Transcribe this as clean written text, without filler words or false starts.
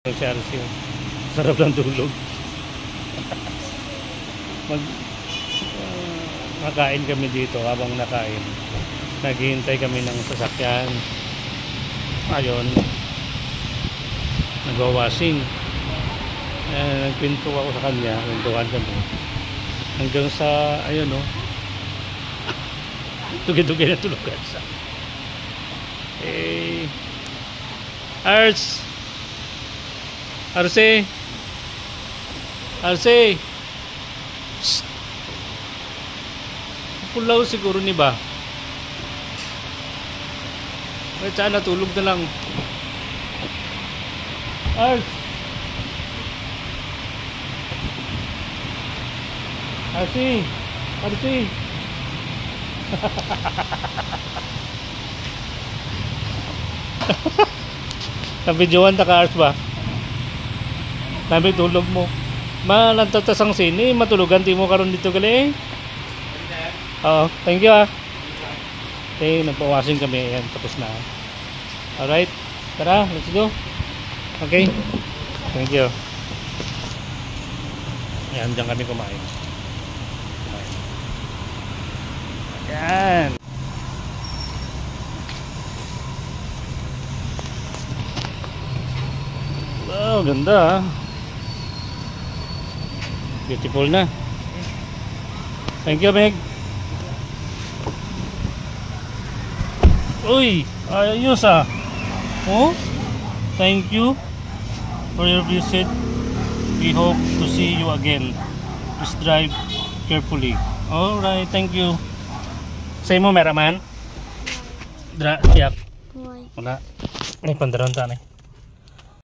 Si RC, sarap ng tulog. Nakain kami dito. Habang nakain, naghihintay kami ng sasakyan. Ayun, nagwawashing. Nagpinto ako sa kanya, pintuhan kami hanggang sa ayun, no, tugi-tugi na tulugan sa Ars RC Psst. Pulaw siguro ni ba? Ay, tsaka natulog na lang. Ars RC Nabidyoan ta ka Ars ba? Nabi tulog mo. Malantatas ang sini, matulugan di mo karon dito gali. Oo, thank you ah. Okay, nagpawashing kami. Ayan, tapos na. Alright, tara, let's go. Okay, thank you. Ayan, dyan kami kumain. Ayan. Wow, ganda ah. Beautiful na. Thank you, Meg. Uy, ayos ah. Oh, thank you for your visit. We hope to see you again. Please drive carefully. Alright, thank you. Say mo, meraman? Siap. Wala. Ini pandaron ta ni.